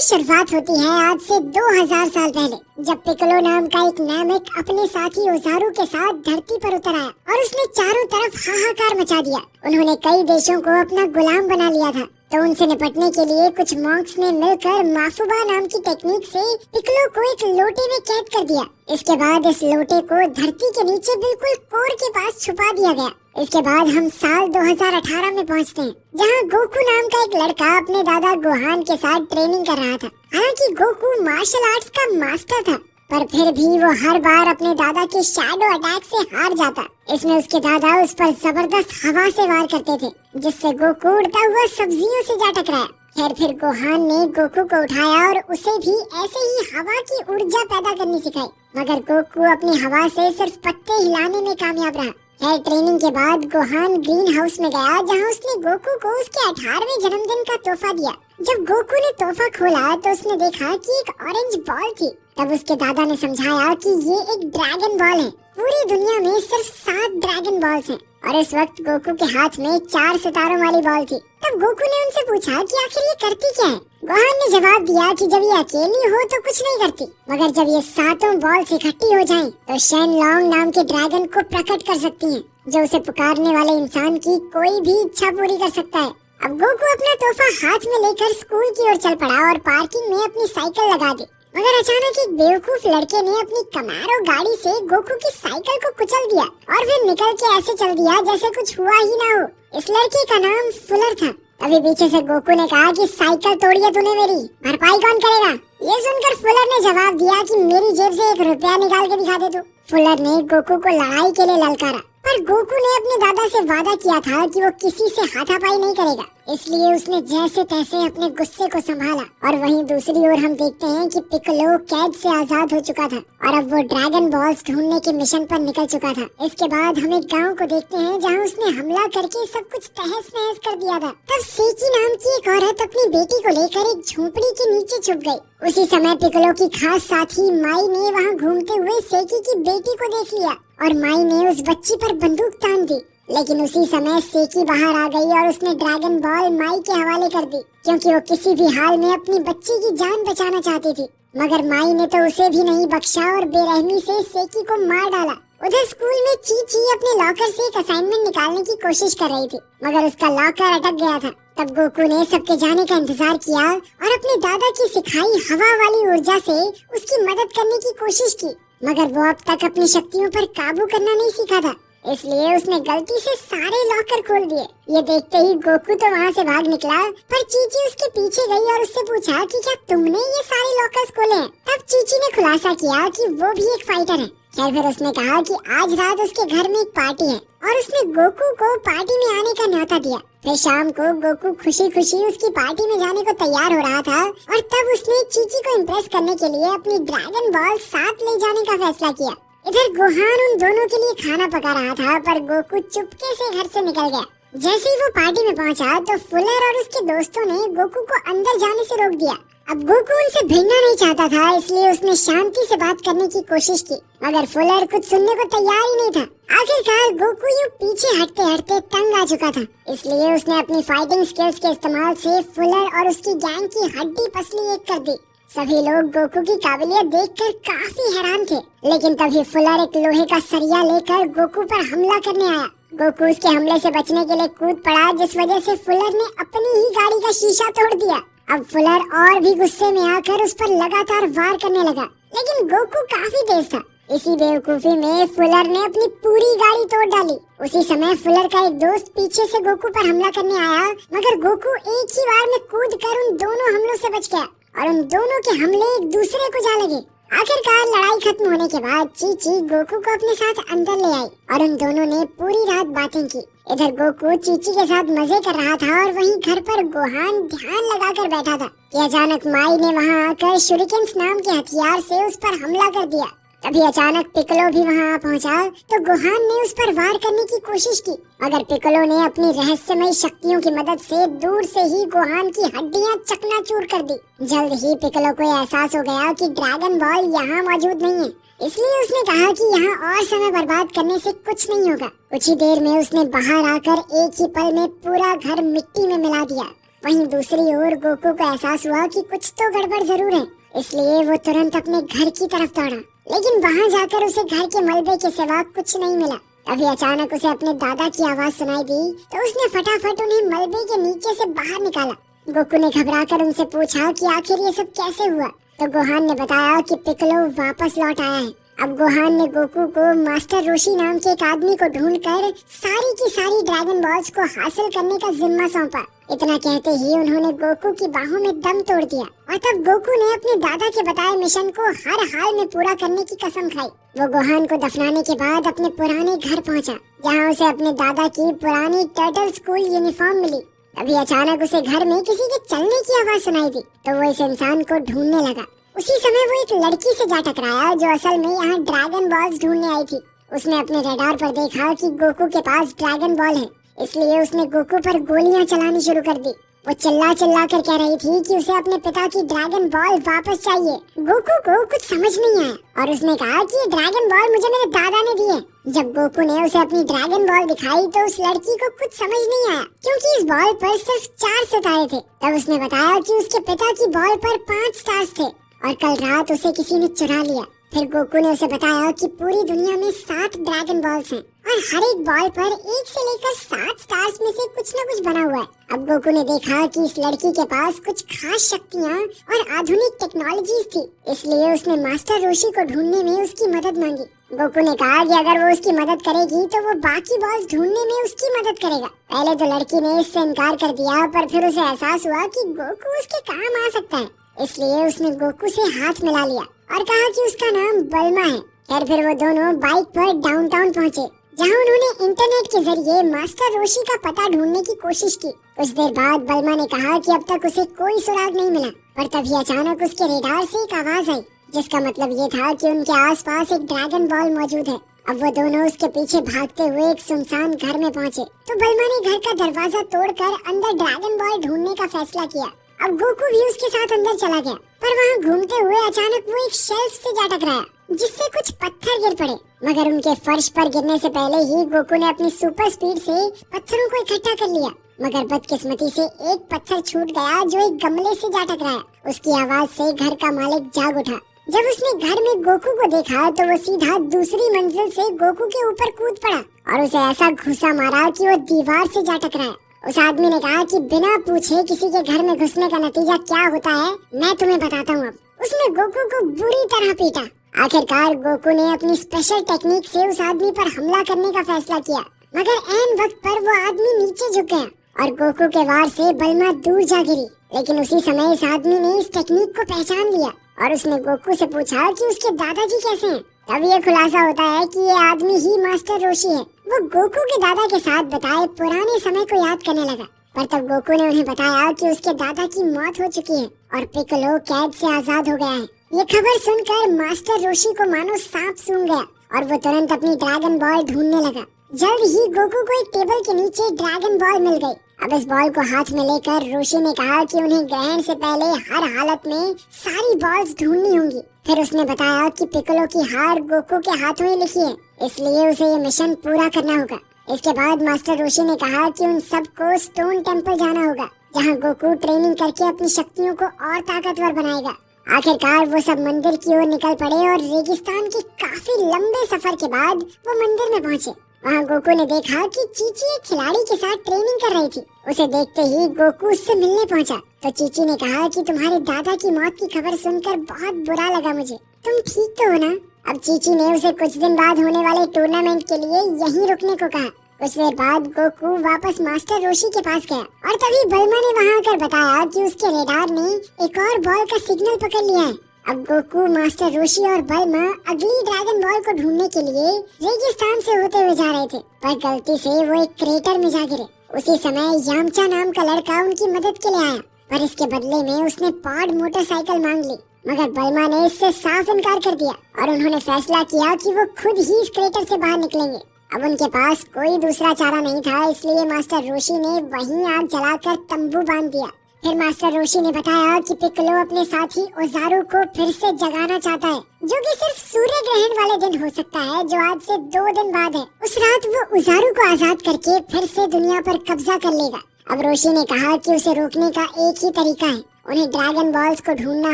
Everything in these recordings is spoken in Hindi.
शुरुआत होती है आज से 2000 साल पहले, जब पिccolo नाम का एक नामिक अपने साथी ओजारू के साथ धरती पर उतर आया और उसने चारों तरफ हाहाकार मचा दिया। उन्होंने कई देशों को अपना गुलाम बना लिया था, तो उनसे निपटने के लिए कुछ मॉन्क्स ने मिलकर माफुबा नाम की टेक्निक से पिccolo को एक लोटे में कैद कर दिया। इसके बाद इस लोटे को धरती के नीचे बिल्कुल कोर के पास छुपा दिया गया। इसके बाद हम साल 2018 में पहुंचते हैं, जहां गोकू नाम का एक लड़का अपने दादा गोहान के साथ ट्रेनिंग कर रहा था। हालांकि गोकू मार्शल आर्ट्स का मास्टर था, पर फिर भी वो हर बार अपने दादा के शैडो अटैक से हार जाता। इसमें उसके दादा उस पर जबरदस्त हवा से वार करते थे, जिससे गोकू उड़ता हुआ सब्जियों से जा टकराया। खैर फिर गोहान ने गोकू को उठाया और उसे भी ऐसे ही हवा की ऊर्जा पैदा करनी सिखाई, मगर गोकू अपनी हवा से सिर्फ पत्ते हिलाने में कामयाब रहा। खैर ट्रेनिंग के बाद गोहान ग्रीन हाउस में गया, जहां उसने गोकू को उसके 18वें जन्मदिन का तोहफा दिया। जब गोकू ने तोहफा खोला तो उसने देखा कि एक ऑरेंज बॉल थी। तब उसके दादा ने समझाया कि ये एक ड्रैगन बॉल है। पूरी दुनिया में सिर्फ 7 ड्रैगन बॉल्स हैं और इस वक्त गोकू के हाथ में 4 सितारों वाली बॉल थी। तब गोकू ने उनसे पूछा कि आखिर ये करती क्या है। गोहान ने जवाब दिया कि जब ये अकेली हो तो कुछ नहीं करती, मगर जब ये 7 बॉल्स इकट्ठी हो जाएं, तो शेन लॉन्ग नाम के ड्रैगन को प्रकट कर सकती हैं, जो उसे पुकारने वाले इंसान की कोई भी इच्छा पूरी कर सकता है। अब गोकू अपना तोहफा हाथ में लेकर स्कूल की ओर चल पड़ा और पार्किंग में अपनी साइकिल लगा दी, मगर अचानक एक बेवकूफ लड़के ने अपनी कमारो गाड़ी से गोकू की साइकिल को कुचल दिया और फिर निकल के ऐसे चल दिया जैसे कुछ हुआ ही ना हो। इस लड़के का नाम फुलर था। तभी पीछे से गोकू ने कहा कि साइकिल तोड़ी है तूने मेरी, भरपाई कौन करेगा। ये सुनकर फुलर ने जवाब दिया कि मेरी जेब से 1 रुपया निकाल के दिखा दे तू। फुलर ने गोकू को लड़ाई के लिए ललकारा, पर गोकू ने अपने दादा से वादा किया था कि वो किसी से हाथापाई नहीं करेगा, इसलिए उसने जैसे तैसे अपने गुस्से को संभाला। और वहीं दूसरी ओर हम देखते हैं कि पिccolo कैद से आजाद हो चुका था और अब वो ड्रैगन बॉल्स ढूंढने के मिशन पर निकल चुका था। इसके बाद हम एक गाँव को देखते हैं, जहाँ उसने हमला करके सब कुछ तहस नहस कर दिया था। तब सेकी नाम की एक औरत अपनी बेटी को लेकर एक झोपड़ी के नीचे छुप गई। उसी समय पिccolo की खास साथी माई ने वहाँ घूमते हुए सेकी की बेटी को देख लिया और माई ने उस बच्ची पर बंदूक तान दी। लेकिन उसी समय सेकी बाहर आ गई और उसने ड्रैगन बॉल माई के हवाले कर दी, क्योंकि वो किसी भी हाल में अपनी बच्ची की जान बचाना चाहती थी। मगर माई ने तो उसे भी नहीं बख्शा और बेरहमी से सेकी को मार डाला। उधर स्कूल में चीची अपने लॉकर से एक असाइनमेंट निकालने की कोशिश कर रही थी, मगर उसका लॉकर अटक गया था। तब गोकू ने सबके जाने का इंतजार किया और अपने दादा की सिखाई हवा वाली ऊर्जा से उसकी मदद करने की कोशिश की, मगर वो अब तक अपनी शक्तियों पर काबू करना नहीं सीखा था, इसलिए उसने गलती से सारे लॉकर खोल दिए। ये देखते ही गोकू तो वहाँ से भाग निकला, पर चीची उसके पीछे गई और उससे पूछा कि क्या तुमने ये सारे लॉकर्स खोले हैं। तब चीची ने खुलासा किया कि वो भी एक फाइटर है। खैर फिर उसने कहा कि आज रात उसके घर में एक पार्टी है और उसने गोकू को पार्टी में आने का न्योता दिया। फिर शाम को गोकू खुशी खुशी उसकी पार्टी में जाने को तैयार हो रहा था और तब उसने चीची को इम्प्रेस करने के लिए अपनी ड्रैगन बॉल साथ ले जाने का फैसला किया। इधर गोहान उन दोनों के लिए खाना पका रहा था, पर गोकू चुपके से घर से निकल गया। जैसे ही वो पार्टी में पहुंचा तो फुलर और उसके दोस्तों ने गोकू को अंदर जाने से रोक दिया। अब गोकू उनसे भिड़ना नहीं चाहता था, इसलिए उसने शांति से बात करने की कोशिश की, मगर फुलर कुछ सुनने को तैयार ही नहीं था। आखिरकार गोकू यूं पीछे हटते हटते तंग आ चुका था, इसलिए उसने अपनी फाइटिंग स्किल्स के इस्तेमाल से फुलर और उसकी गैंग की हड्डी पसली एक कर दी। सभी लोग गोकू की काबिलियत देखकर काफी हैरान थे, लेकिन तभी फुलर एक लोहे का सरिया लेकर गोकू पर हमला करने आया। गोकू उसके हमले से बचने के लिए कूद पड़ा, जिस वजह से फुलर ने अपनी ही गाड़ी का शीशा तोड़ दिया। अब फुलर और भी गुस्से में आकर उस पर लगातार वार करने लगा, लेकिन गोकू काफी तेज था। इसी बेवकूफी में फुलर ने अपनी पूरी गाड़ी तोड़ डाली। उसी समय फुलर का एक दोस्त पीछे से गोकू पर हमला करने आया, मगर गोकू एक ही बार में कूद कर उन दोनों हमलों से बच गया और उन दोनों के हमले एक दूसरे को जा लगे। आखिरकार लड़ाई खत्म होने के बाद चीची गोकू को अपने साथ अंदर ले आई और उन दोनों ने पूरी रात बातें की। इधर गोकू चीची के साथ मजे कर रहा था और वहीं घर पर गोहान ध्यान लगाकर बैठा था कि अचानक माई ने वहां आकर शुरिकेन्स नाम के हथियार से उस पर हमला कर दिया। तभी अचानक पिccolo भी वहां पहुंचा तो गोहान ने उस पर वार करने की कोशिश की, मगर पिccolo ने अपनी रहस्यमयी शक्तियों की मदद से दूर से ही गोहान की हड्डियां चकनाचूर कर दी। जल्द ही पिccolo को एहसास हो गया कि ड्रैगन बॉल यहाँ मौजूद नहीं है, इसलिए उसने कहा कि यहाँ और समय बर्बाद करने से कुछ नहीं होगा। कुछ ही देर में उसने बाहर आकर एक ही पल में पूरा घर मिट्टी में मिला दिया। वहीं दूसरी ओर गोकू को एहसास हुआ कि कुछ तो गड़बड़ जरूर है, इसलिए वो तुरंत अपने घर की तरफ दौड़ा। लेकिन वहाँ जाकर उसे घर के मलबे के सिवा कुछ नहीं मिला। तभी अचानक उसे अपने दादा की आवाज सुनाई दी, तो उसने फटाफट उन्हें मलबे के नीचे से बाहर निकाला। गोकू ने घबराकर उनसे पूछा कि आखिर ये सब कैसे हुआ, तो गोहान ने बताया कि पिक्कोलो वापस लौट आया है। अब गोहान ने गोकू को मास्टर रोशी नाम के एक आदमी को ढूंढकर सारी की सारी ड्रैगन बॉल्स को हासिल करने का जिम्मा सौंपा। इतना कहते ही उन्होंने गोकू की बाहों में दम तोड़ दिया और तब गोकू ने अपने दादा के बताए मिशन को हर हाल में पूरा करने की कसम खाई। वो गोहान को दफनाने के बाद अपने पुराने घर पहुंचा, जहां उसे अपने दादा की पुरानी टर्टल स्कूल यूनिफॉर्म मिली। अभी अचानक उसे घर में किसी के चलने की आवाज सुनाई दी, तो वो इस इंसान को ढूंढने लगा। उसी समय वो एक लड़की से जा टकराया जो असल में यहाँ ड्रैगन बॉल्स ढूंढने आई थी। उसने अपने रडार पर देखा कि गोकू के पास ड्रैगन बॉल है, इसलिए उसने गोकू पर गोलियां चलानी शुरू कर दी। वो चिल्ला चिल्ला कर कह रही थी कि उसे अपने पिता की ड्रैगन बॉल वापस चाहिए। गोकू को कुछ समझ नहीं आया और उसने कहा कि ये ड्रैगन बॉल मुझे मेरे दादा ने दी है। जब गोकू ने उसे अपनी ड्रैगन बॉल दिखाई तो उस लड़की को कुछ समझ नहीं आया, क्योंकि इस बॉल पर सिर्फ 4 सितारे थे। तब उसने बताया कि उसके पिता की बॉल पर 5 स्टार्स थे और कल रात उसे किसी ने चुरा लिया। फिर गोकू ने उसे बताया कि पूरी दुनिया में 7 ड्रैगन बॉल्स हैं और हर एक बॉल पर 1 से लेकर 7 स्टार्स में से कुछ न कुछ बना हुआ है। अब गोकू ने देखा कि इस लड़की के पास कुछ खास शक्तियाँ और आधुनिक टेक्नोलॉजीज थी, इसलिए उसने मास्टर रोशी को ढूंढने में उसकी मदद मांगी। गोकू ने कहा कि अगर वो उसकी मदद करेगी तो वो बाकी बॉल्स ढूंढने में उसकी मदद करेगा। पहले तो लड़की ने इससे इनकार कर दिया, पर फिर उसे एहसास हुआ कि गोकू उसके काम आ सकता है, इसलिए उसने गोकू से हाथ मिला लिया और कहा कि उसका नाम बल्मा है। फिर वो दोनों बाइक पर डाउनटाउन पहुँचे, जहाँ उन्होंने इंटरनेट के जरिए मास्टर रोशी का पता ढूंढने की कोशिश की। कुछ देर बाद बल्मा ने कहा कि अब तक उसे कोई सुराग नहीं मिला, पर तभी अचानक उसके रेडार से एक आवाज आई, जिसका मतलब ये था कि उनके आसपास एक ड्रैगन बॉल मौजूद है। अब वो दोनों उसके पीछे भागते हुए एक सुनसान घर में पहुँचे, तो बल्मा ने घर का दरवाजा तोड़कर अंदर ड्रैगन बॉल ढूंढने का फैसला किया। अब गोकू भी उसके साथ अंदर चला गया, पर वहाँ घूमते हुए अचानक वो एक शेल्फ से जा टकराया, जिससे कुछ पत्थर गिर पड़े। मगर उनके फर्श पर गिरने से पहले ही गोकू ने अपनी सुपर स्पीड से पत्थरों को इकट्ठा कर लिया। मगर बदकिस्मती से एक पत्थर छूट गया जो एक गमले से जा टकराया। उसकी आवाज से घर का मालिक जाग उठा। जब उसने घर में गोकू को देखा तो वो सीधा दूसरी मंजिल से गोकू के ऊपर कूद पड़ा और उसे ऐसा घुसा मारा कि वो दीवार से जा टकराया। उस आदमी ने कहा कि बिना पूछे किसी के घर में घुसने का नतीजा क्या होता है मैं तुम्हें बताता हूँ। अब उसने गोकू को बुरी तरह पीटा। आखिरकार गोकू ने अपनी स्पेशल टेक्निक से उस आदमी पर हमला करने का फैसला किया, मगर ऐन वक्त पर वो आदमी नीचे झुक गया और गोकू के वार से बल्मा दूर जा गिरी। लेकिन उसी समय इस आदमी ने इस टेक्निक को पहचान लिया और उसने गोकू से पूछा कि उसके दादाजी कैसे हैं। तब ये खुलासा होता है कि ये आदमी ही मास्टर रोशी है। वो गोकू के दादा के साथ बताए पुराने समय को याद करने लगा, पर तब गोकू ने उन्हें बताया कि उसके दादा की मौत हो चुकी है और पिक्कोलो कैद से आजाद हो गया है। ये खबर सुनकर मास्टर रोशी को मानो सांप सूंघ गया और वो तुरंत अपनी ड्रैगन बॉल ढूंढने लगा। जल्द ही गोकू को एक टेबल के नीचे ड्रैगन बॉल मिल गई। अब इस बॉल को हाथ में लेकर रोशी ने कहा कि उन्हें ग्रहण से पहले हर हालत में सारी बॉल्स ढूंढनी होंगी। फिर उसने बताया कि पिक्कोलो की हार गोकू के हाथों में लिखी है, इसलिए उसे ये मिशन पूरा करना होगा। इसके बाद मास्टर रोशी ने कहा कि उन सबको स्टोन टेम्पल जाना होगा, जहाँ गोकू ट्रेनिंग करके अपनी शक्तियों को और ताकतवर बनाएगा। आखिरकार वो सब मंदिर की ओर निकल पड़े और रेगिस्तान के काफी लंबे सफर के बाद वो मंदिर में पहुँचे। वहाँ गोकू ने देखा कि चीची एक खिलाड़ी के साथ ट्रेनिंग कर रही थी। उसे देखते ही गोकू उससे मिलने पहुँचा, तो चीची ने कहा कि तुम्हारे दादा की मौत की खबर सुनकर बहुत बुरा लगा मुझे, तुम ठीक तो हो ना। अब चीची ने उसे कुछ दिन बाद होने वाले टूर्नामेंट के लिए यहीं रुकने को कहा। कुछ देर बाद गोकू वापस मास्टर रोशी के पास गया और तभी बल्मा ने वहाँ आकर बताया कि उसके रेडार ने एक और बॉल का सिग्नल पकड़ लिया है। अब गोकू, मास्टर रोशी और बल्मा अगली ड्रैगन बॉल को ढूंढने के लिए रेगिस्तान से होते हुए जा रहे थे, पर गलती से वो एक क्रेटर में जा गिरे। उसी समय यामचा नाम का लड़का उनकी मदद के लिए आया, पर इसके बदले में उसने पॉड मोटरसाइकिल मांग ली। मगर बल्मा ने इससे साफ इनकार कर दिया और उन्होंने फैसला किया कि वो खुद ही इस क्रेटर से बाहर निकलेंगे। अब उनके पास कोई दूसरा चारा नहीं था, इसलिए मास्टर रोशी ने वहीं आग जलाकर तंबू बांध दिया। फिर मास्टर रोशी ने बताया कि पिक्कोलो अपने साथी ओजारू को फिर से जगाना चाहता है, जो कि सिर्फ सूर्य ग्रहण वाले दिन हो सकता है, जो आज से 2 दिन बाद है। उस रात वो ओजारू को आजाद करके फिर से दुनिया पर कब्जा कर लेगा। अब रोशी ने कहा कि उसे रोकने का एक ही तरीका है, उन्हें ड्रैगन बॉल्स को ढूंढना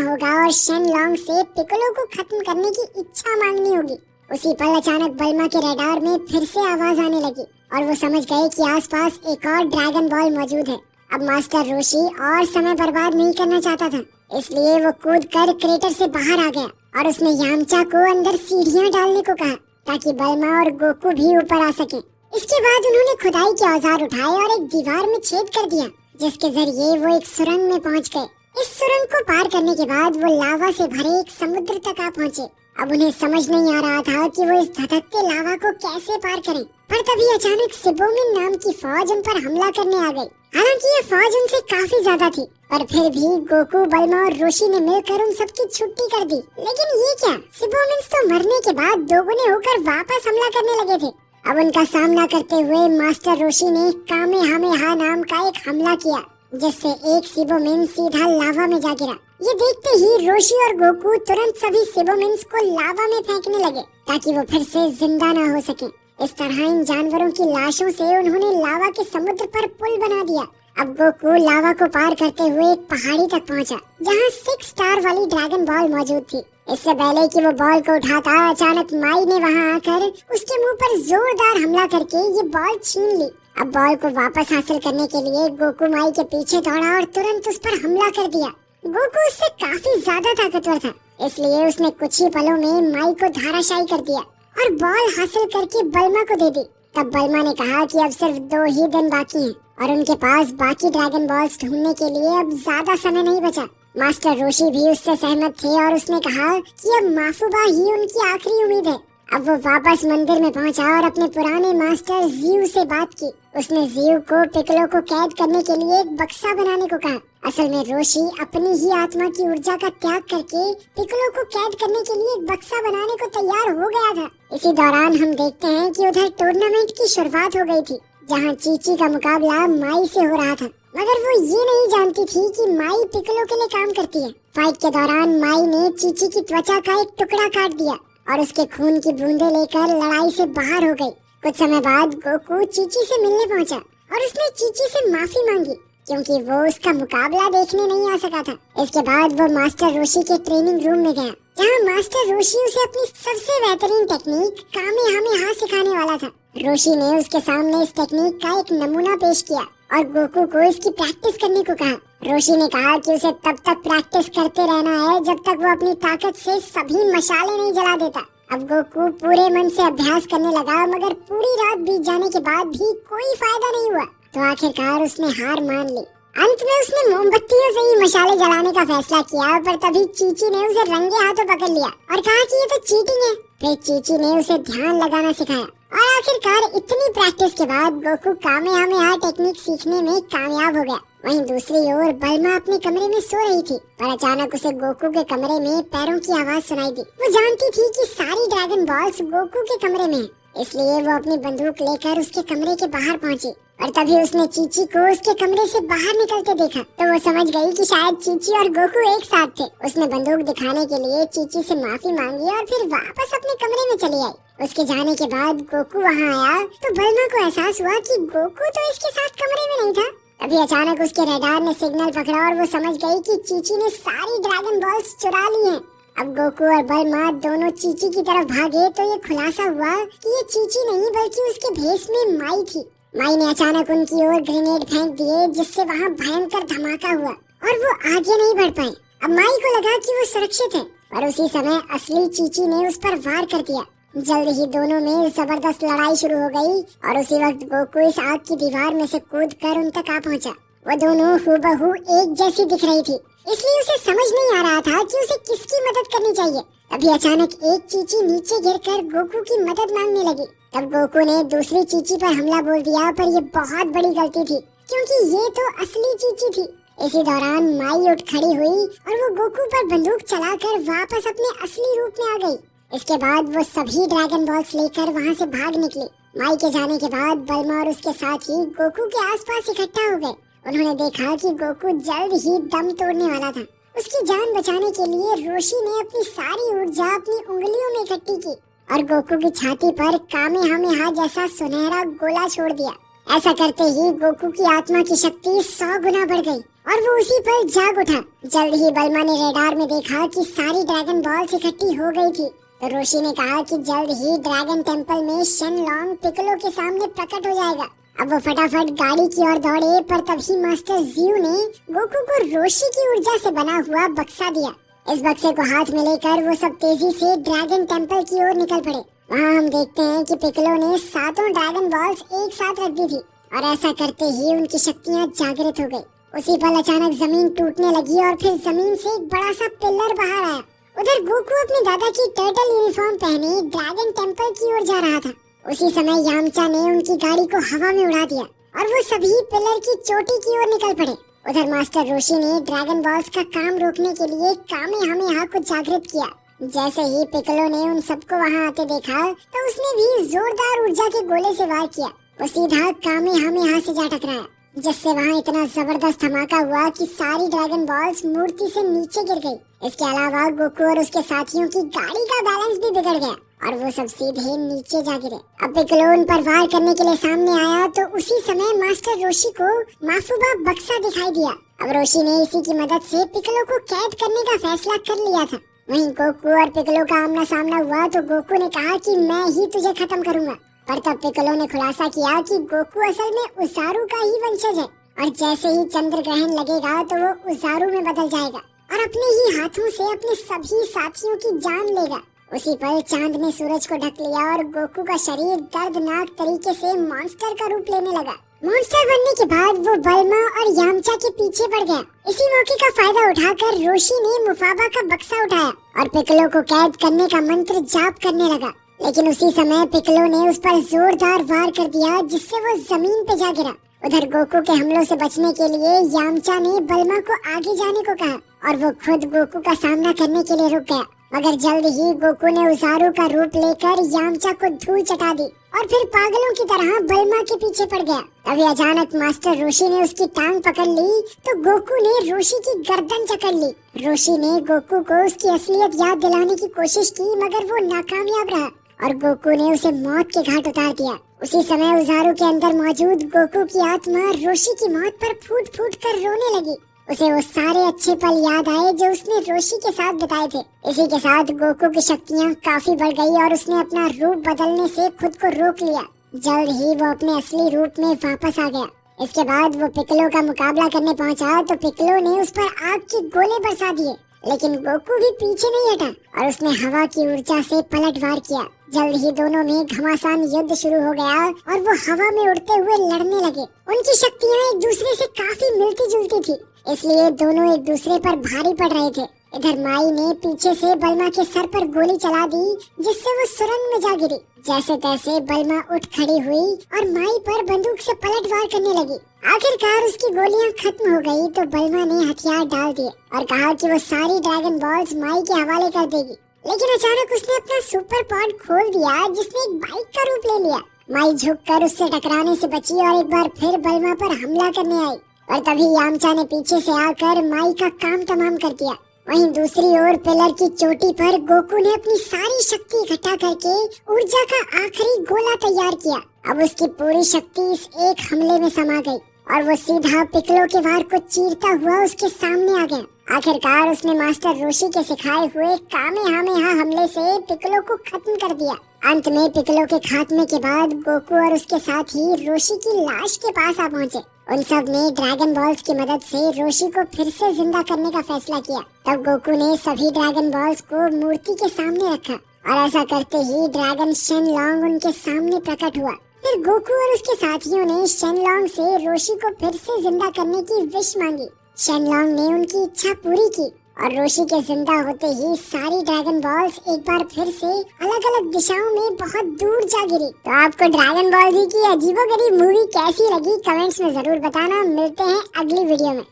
होगा और शेनलॉन्ग से पिकोलो को खत्म करने की इच्छा मांगनी होगी। उसी पल अचानक बल्मा के रडार में फिर से आवाज आने लगी और वो समझ गए कि आसपास एक और ड्रैगन बॉल मौजूद है। अब मास्टर रोशी और समय बर्बाद नहीं करना चाहता था, इसलिए वो कूद कर क्रेटर से बाहर आ गया और उसने यामचा को अंदर सीढ़ियां डालने को कहा ताकि बल्मा और गोकू भी ऊपर आ सके। इसके बाद उन्होंने खुदाई के औजार उठाए और एक दीवार में छेद कर दिया, जिसके जरिए वो एक सुरंग में पहुंच गए। इस सुरंग को पार करने के बाद वो लावा से भरे एक समुद्र तक आ पहुंचे। अब उन्हें समझ नहीं आ रहा था कि वो इस धधकते लावा को कैसे पार करें, पर तभी अचानक सिबोमिन नाम की फौज उन पर हमला करने आ गई। हालांकि ये फौज उनसे काफी ज्यादा थी, पर फिर भी गोकू, बल्मा और रोशी ने मिलकर उन सबकी छुट्टी कर दी। लेकिन ये क्या, सिबोमिन्स तो मरने के बाद दोगुने होकर वापस हमला करने लगे थे। अब उनका सामना करते हुए मास्टर रोशी ने कामेहामेहा नाम का एक हमला किया, जिससे एक सिबोमिन सीधा लावा में जा गिरा। ये देखते ही रोशी और गोकू तुरंत सभी सिबोमिन्स को लावा में फेंकने लगे ताकि वो फिर से जिंदा ना हो सके। इस तरह इन जानवरों की लाशों से उन्होंने लावा के समुद्र पर पुल बना दिया। अब गोकू लावा को पार करते हुए एक पहाड़ी तक पहुंचा, जहां 6 स्टार वाली ड्रैगन बॉल मौजूद थी। इससे पहले कि वो बॉल को उठाता, अचानक माई ने वहां आकर उसके मुंह पर जोरदार हमला करके ये बॉल छीन ली। अब बॉल को वापस हासिल करने के लिए गोकू माई के पीछे दौड़ा और तुरंत उस पर हमला कर दिया। गोकू उससे काफी ज्यादा ताकतवर था, इसलिए उसने कुछ ही पलों में माई को धराशायी कर दिया और बॉल हासिल करके बल्मा को दे दी। तब बल्मा ने कहा कि अब सिर्फ 2 ही दिन बाकी हैं और उनके पास बाकी ड्रैगन बॉल्स ढूंढने के लिए अब ज्यादा समय नहीं बचा। मास्टर रोशी भी उससे सहमत थे और उसने कहा कि अब माफुबा ही उनकी आखिरी उम्मीद है। अब वो वापस मंदिर में पहुंचा और अपने पुराने मास्टर जीव से बात की। उसने जीव को पिकलो को कैद करने के लिए एक बक्सा बनाने को कहा। असल में रोशी अपनी ही आत्मा की ऊर्जा का त्याग करके पिकलो को कैद करने के लिए एक बक्सा बनाने को तैयार हो गया था। इसी दौरान हम देखते हैं कि उधर टूर्नामेंट की शुरुआत हो गई थी, जहां चीची का मुकाबला माई से हो रहा था, मगर वो ये नहीं जानती थी कि माई पिकलो के लिए काम करती है। फाइट के दौरान माई ने चीची की त्वचा का एक टुकड़ा काट दिया और उसके खून की बूंदें लेकर लड़ाई से बाहर हो गई। कुछ समय बाद गोकू चीची से मिलने पहुंचा और उसने चीची से माफी मांगी क्योंकि वो उसका मुकाबला देखने नहीं आ सका था। इसके बाद वो मास्टर रोशी के ट्रेनिंग रूम में गया, जहाँ मास्टर रोशी उसे अपनी सबसे बेहतरीन टेक्निक कामेहामेहा सिखाने वाला था। रोशी ने उसके सामने इस टेक्निक का एक नमूना पेश किया और गोकू को इसकी प्रैक्टिस करने को कहा। रोशी ने कहा कि उसे तब तक प्रैक्टिस करते रहना है जब तक वो अपनी ताकत से सभी मशाले नहीं जला देता। अब गोकू पूरे मन से अभ्यास करने लगा, मगर पूरी रात बीत जाने के बाद भी कोई फायदा नहीं हुआ, तो आखिरकार उसने हार मान ली। अंत में उसने मोमबत्तियों से ही मशाले जलाने का फैसला किया, पर तभी चीची ने उसे रंगे हाथों पकड़ लिया और कहा कि ये तो चीटिंग है। फिर चीची ने उसे ध्यान लगाना सिखाया और आखिरकार इतनी प्रैक्टिस के बाद गोकू कामेहामेहा टेक्निक सीखने में कामयाब हो गया। वहीं दूसरी ओर बल्मा अपने कमरे में सो रही थी, पर अचानक उसे गोकू के कमरे में पैरों की आवाज सुनाई दी। वो जानती थी कि सारी ड्रैगन बॉल्स गोकू के कमरे में है, इसलिए वो अपनी बंदूक लेकर उसके कमरे के बाहर पहुंची और तभी उसने चीची को उसके कमरे से बाहर निकलते देखा, तो वो समझ गई कि शायद चीची और गोकू एक साथ थे। उसने बंदूक दिखाने के लिए चीची से माफी मांगी और फिर वापस अपने कमरे में चली आई। उसके जाने के बाद गोकू वहाँ आया तो बल्मा को एहसास हुआ कि गोकू तो इसके साथ कमरे में नहीं था। अभी अचानक उसके रडार ने सिग्नल पकड़ा और वो समझ गई कि चीची ने सारी ड्रैगन बॉल्स चुरा ली हैं। अब गोकू और बल्मा दोनों चीची की तरफ भागे तो ये खुलासा हुआ कि ये चीची नहीं बल्कि उसके भेष में माई थी। माई ने अचानक उनकी ओर ग्रेनेड फेंक दिए, जिससे वहाँ भयंकर धमाका हुआ और वो आगे नहीं बढ़ पाए। अब माई को लगा कि वो सुरक्षित है, पर उसी समय असली चीची ने उस पर वार कर दिया। जल्द ही दोनों में जबरदस्त लड़ाई शुरू हो गई और उसी वक्त गोकू इस आग की दीवार में से कूदकर उन तक आ पहुंचा। वो दोनों हूबहू एक जैसी दिख रही थी, इसलिए उसे समझ नहीं आ रहा था कि उसे किसकी मदद करनी चाहिए। अभी अचानक एक चीची नीचे गिरकर गोकू की मदद मांगने लगी। तब गोकू ने दूसरी चीची पर हमला बोल दिया, पर ये बहुत बड़ी गलती थी क्योंकि ये तो असली चीची थी। इसी दौरान माई उठ खड़ी हुई और वो गोकू पर बंदूक चलाकर वापस अपने असली रूप में आ गई। इसके बाद वो सभी ड्रैगन बॉल्स लेकर वहाँ से भाग निकली। माई के जाने के बाद बल्मा और उसके साथ ही गोकू के आसपास इकट्ठा हो गए। उन्होंने देखा कि गोकू जल्द ही दम तोड़ने वाला था। उसकी जान बचाने के लिए रोशी ने अपनी सारी ऊर्जा अपनी उंगलियों में इकट्ठी की और गोकू की छाती पर कामेहामेहा जैसा सुनहरा गोला छोड़ दिया। ऐसा करते ही गोकू की आत्मा की शक्ति 100 गुना बढ़ गई और वो उसी पल जाग उठा। जल्द ही बल्मा ने रेडार में देखा कि सारी ड्रैगन बॉल्स इकट्ठी हो गई थी। तो रोशी ने कहा कि जल्द ही ड्रैगन टेम्पल में शेनलॉन्ग पिक्कोलो के सामने प्रकट हो जाएगा। अब वो फटाफट गाड़ी की ओर दौड़े, पर तभी मास्टर जियो ने गोकू को रोशी की ऊर्जा से बना हुआ बक्सा दिया। इस बक्से को हाथ में लेकर वो सब तेजी से ड्रैगन टेम्पल की ओर निकल पड़े। वहाँ हम देखते हैं कि पिक्कोलो ने 7 ड्रैगन बॉल्स एक साथ रख दी थी और ऐसा करते ही उनकी शक्तियाँ जागृत हो गई। उसी पल अचानक जमीन टूटने लगी और फिर जमीन से एक बड़ा सा पिलर बाहर आया। उधर गोकू अपने दादा की टर्टल यूनिफॉर्म पहने ड्रैगन टेम्पल की ओर जा रहा था। उसी समय यामचा ने उनकी गाड़ी को हवा में उड़ा दिया और वो सभी पिलर की चोटी की ओर निकल पड़े। उधर मास्टर रोशी ने ड्रैगन बॉल्स का काम रोकने के लिए कामेहामेहा को जागृत किया। जैसे ही पिक्कोलो ने उन सबको वहां आते देखा तो उसने भी जोरदार ऊर्जा के गोले से वार किया। वो सीधा कामेहामेहा से जा टकराया, जिससे वहाँ इतना जबरदस्त धमाका हुआ कि सारी ड्रैगन बॉल्स मूर्ति से नीचे गिर गई। इसके अलावा गोकू और उसके साथियों की गाड़ी का बैलेंस भी बिगड़ गया और वो सब सीधे नीचे जा गिरे। अब पिक्कोलो उन पर वार करने के लिए सामने आया तो उसी समय मास्टर रोशी को माफुबा बक्सा दिखाई दिया। अब रोशी ने इसी की मदद से पिक्कोलो को कैद करने का फैसला कर लिया था। वहीं गोकू और पिक्कोलो का आमना सामना हुआ तो गोकू ने कहा कि मैं ही तुझे खत्म करूंगा, पर तब पिक्कोलो ने खुलासा किया कि गोकू असल में उसारू का ही वंशज है और जैसे ही चंद्र ग्रहण लगेगा तो वो उसारू में बदल जाएगा और अपने ही हाथों से अपने सभी साथियों की जान लेगा। उसी पल चांद ने सूरज को ढक लिया और गोकू का शरीर दर्दनाक तरीके से मॉन्स्टर का रूप लेने लगा। मॉन्स्टर बनने के बाद वो बल्मा और यामचा के पीछे पड़ गया। इसी मौके का फायदा उठाकर रोशी ने मुफाबा का बक्सा उठाया और पिक्कोलो को कैद करने का मंत्र जाप करने लगा। लेकिन उसी समय पिक्कोलो ने उस पर जोरदार वार कर दिया, जिससे वो जमीन पे जा गिरा। उधर गोकू के हमलों से बचने के लिए यामचा ने बल्मा को आगे जाने को कहा और वो खुद गोकू का सामना करने के लिए रुक गया। मगर जल्द ही गोकू ने उसारू का रूप लेकर यामचा को धूल चटा दी और फिर पागलों की तरह बल्मा के पीछे पड़ गया। तभी अचानक मास्टर रोशी ने उसकी टांग पकड़ ली तो गोकू ने रोशी की गर्दन जकड़ ली। रोशी ने गोकू को उसकी असलियत याद दिलाने की कोशिश की, मगर वो नाकामयाब रहा और गोकू ने उसे मौत के घाट उतार दिया। उसी समय उसारू के अंदर मौजूद गोकू की आत्मा रोशी की मौत पर फूट फूट कर रोने लगी। उसे वो सारे अच्छे पल याद आए जो उसने रोशी के साथ बिताए थे। इसी के साथ गोकू की शक्तियाँ काफी बढ़ गई और उसने अपना रूप बदलने से खुद को रोक लिया। जल्द ही वो अपने असली रूप में वापस आ गया। इसके बाद वो पिक्कोलो का मुकाबला करने पहुंचा तो पिक्कोलो ने उस पर आग के गोले बरसा दिए, लेकिन गोकू भी पीछे नहीं हटा और उसने हवा की ऊर्जा से पलटवार किया। जल्द ही दोनों में घमासान युद्ध शुरू हो गया और वो हवा में उड़ते हुए लड़ने लगे। उनकी शक्तियाँ एक दूसरे से काफी मिलती जुलती थी, इसलिए दोनों एक दूसरे पर भारी पड़ रहे थे। इधर माई ने पीछे से बल्मा के सर पर गोली चला दी, जिससे वो सुरंग में जा गिरी। जैसे तैसे बल्मा उठ खड़ी हुई और माई पर बंदूक से पलटवार करने लगी। आखिरकार उसकी गोलियां खत्म हो गई तो बल्मा ने हथियार डाल दिए और कहा कि वो सारी ड्रैगन बॉल्स माई के हवाले कर देगी। लेकिन अचानक उसने अपना सुपर पॉड खोल दिया, जिसने एक बाइक का रूप ले लिया। माई झुककर उससे टकराने से बची और एक बार फिर बल्मा पर हमला करने आई और तभी यामचा ने पीछे से आकर माई का काम तमाम कर दिया। वहीं दूसरी ओर पिलर की चोटी पर गोकू ने अपनी सारी शक्ति इकट्ठा करके ऊर्जा का आखिरी गोला तैयार किया। अब उसकी पूरी शक्ति इस एक हमले में समा गई और वो सीधा पिक्कोलो के वार को चीरता हुआ उसके सामने आ गया। आखिरकार उसने मास्टर रोशी के सिखाए हुए कामेहामेहा हमले से पिक्कोलो को खत्म कर दिया। अंत में पिक्कोलो के खात्मे के बाद गोकू और उसके साथ ही रोशी की लाश के पास आ पहुँचे। उन सब ने ड्रैगन बॉल्स की मदद से रोशी को फिर से जिंदा करने का फैसला किया। तब गोकू ने सभी ड्रैगन बॉल्स को मूर्ति के सामने रखा और ऐसा करते ही ड्रैगन शेनलॉन्ग उनके सामने प्रकट हुआ। फिर गोकू और उसके साथियों ने शेनलॉन्ग से रोशी को फिर से जिंदा करने की विश मांगी। शेनलॉन्ग ने उनकी इच्छा पूरी की और रोशी के जिंदा होते ही सारी ड्रैगन बॉल्स एक बार फिर से अलग अलग दिशाओं में बहुत दूर जा गिरी। तो आपको ड्रैगन बॉल जी की अजीबोगरीब मूवी कैसी लगी कमेंट्स में जरूर बताना। मिलते हैं अगली वीडियो में।